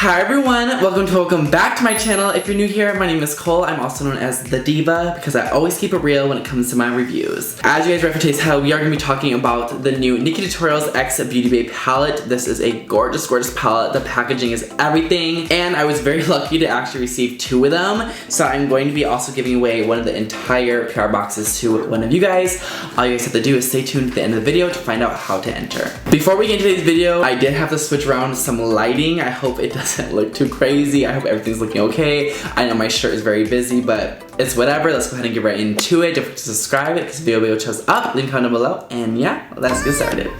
Hi everyone, welcome back to my channel. If you're new here, my name is Cole. I'm also known as The Diva because I always keep it real when it comes to my reviews. As you guys read for today's title, we are going to be talking about the new Nikkie Tutorials X Beauty Bay palette. This is a gorgeous palette. The packaging is everything, and I was very lucky to actually receive 2 of them. So I'm going to be also giving away one of the entire PR boxes to one of you guys. All you guys have to do is stay tuned to the end of the video to find out how to enter. Before we get into today's video, I did have to switch around some lighting. I hope it doesn't look too crazy. I hope everything's looking okay. I know my shirt is very busy, but it's whatever. Let's go ahead and get right into it. Don't forget to subscribe because the video shows up. Leave a comment below, and yeah, let's get started.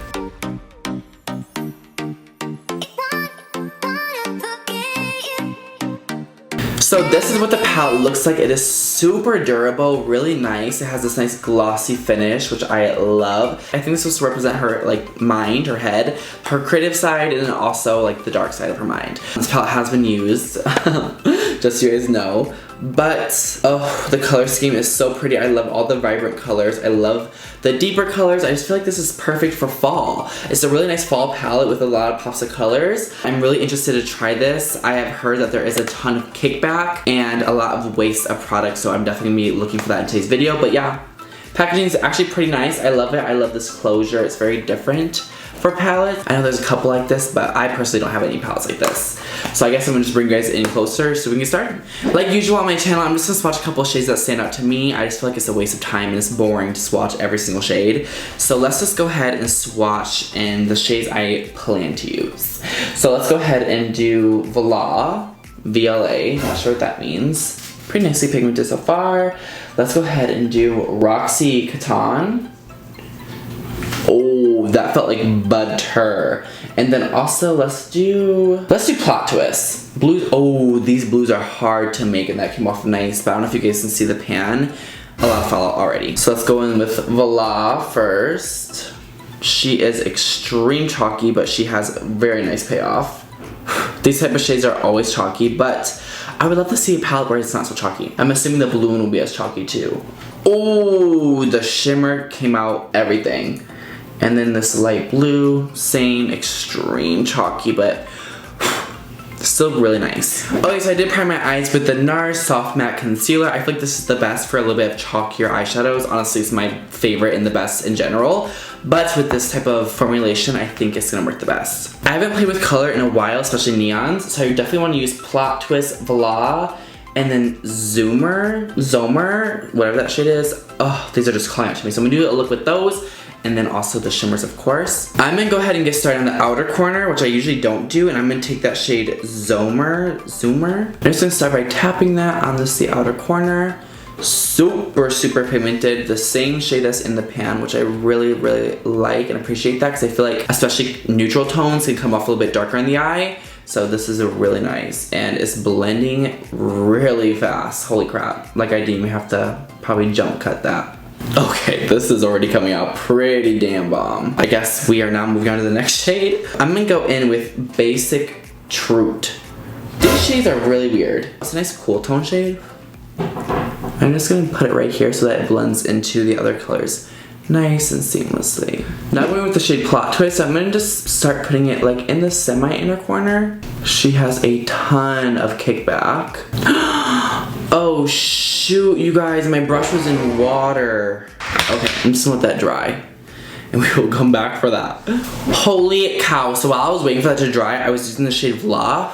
So this is what the palette looks like. It is super durable, really nice. It has this nice glossy finish, which I love. I think this was to represent her mind, her head, her creative side, and then also like the dark side of her mind. This palette has been used, just so you guys know. But, oh, the color scheme is so pretty. I love all the vibrant colors. I love the deeper colors. I just feel like this is perfect for fall. It's a really nice fall palette with a lot of pops of colors. I'm really interested to try this. I have heard that there is a ton of kickback and a lot of waste of product, so I'm definitely gonna be looking for that in today's video. But yeah, packaging is actually pretty nice. I love it. I love this closure. It's very different for palettes. I know there's a couple like this, but I personally don't have any palettes like this. So I guess I'm gonna just bring you guys in closer so we can get started. Like usual on my channel, I'm just gonna swatch a couple of shades that stand out to me. I just feel like it's a waste of time and it's boring to swatch every single shade. So let's just go ahead and swatch in the shades I plan to use. So let's go ahead and do Voila, VLA, not sure what that means. Pretty nicely pigmented so far. Let's go ahead and do Roxy Catan. Oh, that felt like butter. And then also let's do Plot Twist. Blues, oh, these blues are hard to make and that came off nice, but I don't know if you guys can see the pan. A lot of fallout already. So let's go in with Voila first. She is extreme chalky, but she has very nice payoff. These type of shades are always chalky, but I would love to see a palette where it's not so chalky. I'm assuming the blue one will be as chalky too. Oh, the shimmer came out everything. And then this light blue, same, extreme chalky, but still really nice. Okay, so I did prime my eyes with the Nars Soft Matte Concealer. I feel like this is the best for a little bit of chalkier eyeshadows. Honestly, it's my favorite and the best in general. But with this type of formulation, I think it's gonna work the best. I haven't played with color in a while, especially neons, so you definitely wanna use Plot Twist, Voila, and then Zomer, whatever that shade is. Oh, these are just calling out to me. So I'm gonna do a look with those. And then also the shimmers, of course. I'm gonna go ahead and get started on the outer corner, which I usually don't do, and I'm gonna take that shade Zoomer. I'm just gonna start by tapping that on the outer corner. Super pigmented, the same shade that's in the pan, which I really like and appreciate that, because I feel like especially neutral tones can come off a little bit darker in the eye. So this is a really nice, and it's blending really fast. Holy crap, like I didn't even have to probably jump cut that. Okay, this is already coming out pretty damn bomb. I guess we are now moving on to the next shade. I'm gonna go in with Basic Truth. These shades are really weird. It's a nice cool tone shade. I'm just gonna put it right here so that it blends into the other colors nice and seamlessly. Now going with the shade Plot Twist, I'm gonna just start putting it like in the semi-inner corner. She has a ton of kickback. Oh shoot, you guys, my brush was in water. Okay, I'm just gonna let that dry, and we will come back for that. Holy cow, so while I was waiting for that to dry, I was using the shade Vla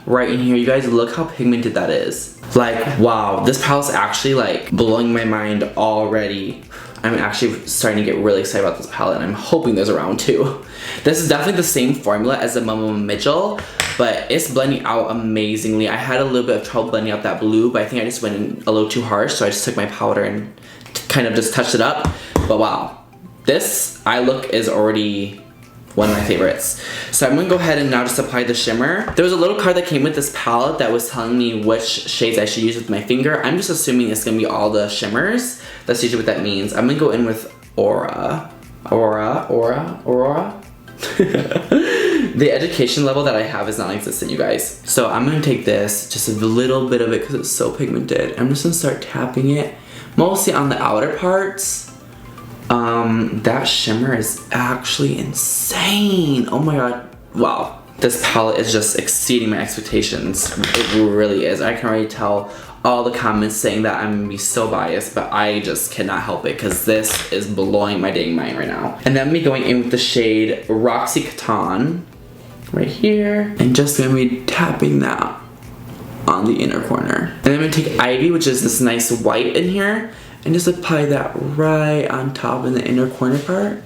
right in here. You guys, look how pigmented that is. Like, wow, this palette's actually like blowing my mind already. I'm actually starting to get really excited about this palette, and I'm hoping there's a round 2. This is definitely the same formula as the Mama Mitchell, but it's blending out amazingly. I had a little bit of trouble blending out that blue, but I think I just went in a little too harsh, so I just took my powder and kind of just touched it up. But wow, this eye look is already one of my favorites. So I'm gonna go ahead and now just apply the shimmer. There was a little card that came with this palette that was telling me which shades I should use with my finger. I'm just assuming it's gonna be all the shimmers. That's usually what that means. I'm gonna go in with Aura. The education level that I have is non-existent, you guys. So I'm gonna take this, just a little bit of it because it's so pigmented. I'm just gonna start tapping it, mostly on the outer parts. That shimmer is actually insane. Oh my god. Wow. this palette is just exceeding my expectations. It really is. I can already tell all the comments saying that I'm gonna be so biased, but I just cannot help it because this is blowing my dang mind right now. And then me going in with the shade Roxy Catan right here, and just gonna be tapping that on the inner corner. And then I'm gonna take Ivy, which is this nice white in here, and just apply that right on top in the inner corner part.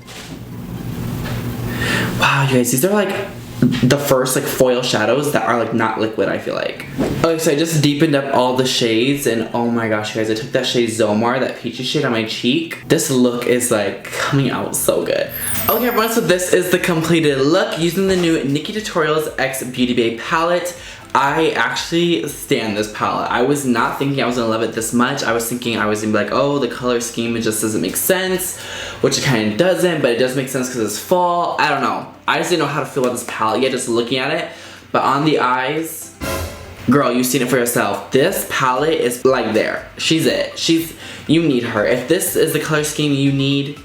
Wow, you guys, these are like the first like foil shadows that are like not liquid, I feel like. Okay, so I just deepened up all the shades, and oh my gosh, you guys, I took that shade Zomar, that peachy shade on my cheek. This look is like coming out so good. Okay everyone, so this is the completed look using the new Nikkie Tutorials X Beauty Bay palette. I actually stand this palette. I was not thinking I was gonna love it this much. I was thinking I was gonna be like, oh, the color scheme, it just doesn't make sense, which it kind of doesn't, but it does make sense because it's fall. I don't know. I just didn't know how to feel about this palette yet, just looking at it. But on the eyes, girl, you've seen it for yourself. This palette is like there. She's it. You need her. If this is the color scheme you need,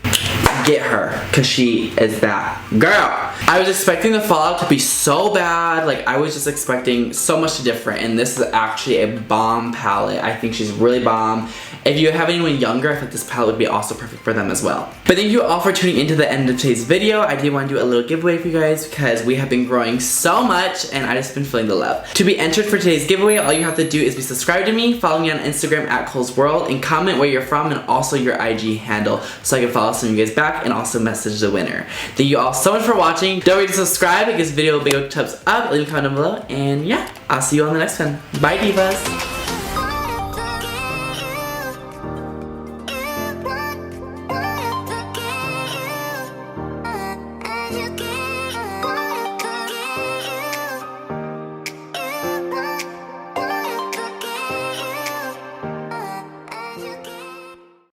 get her, because she is that girl. I was expecting the fallout to be so bad. Like, I was just expecting so much different, and this is actually a bomb palette. I think she's really bomb. If you have anyone younger, I think this palette would be also perfect for them as well. But thank you all for tuning into the end of today's video. I did want to do a little giveaway for you guys because we have been growing so much and I just been feeling the love. To be entered for today's giveaway, all you have to do is be subscribed to me, follow me on Instagram at cohlsworld, and comment where you're from and also your IG handle so I can follow some of you guys back and also message the winner. Thank you all so much for watching. Don't forget to subscribe, give this video a big thumbs up, leave a comment down below, and yeah, I'll see you on the next one. Bye, divas.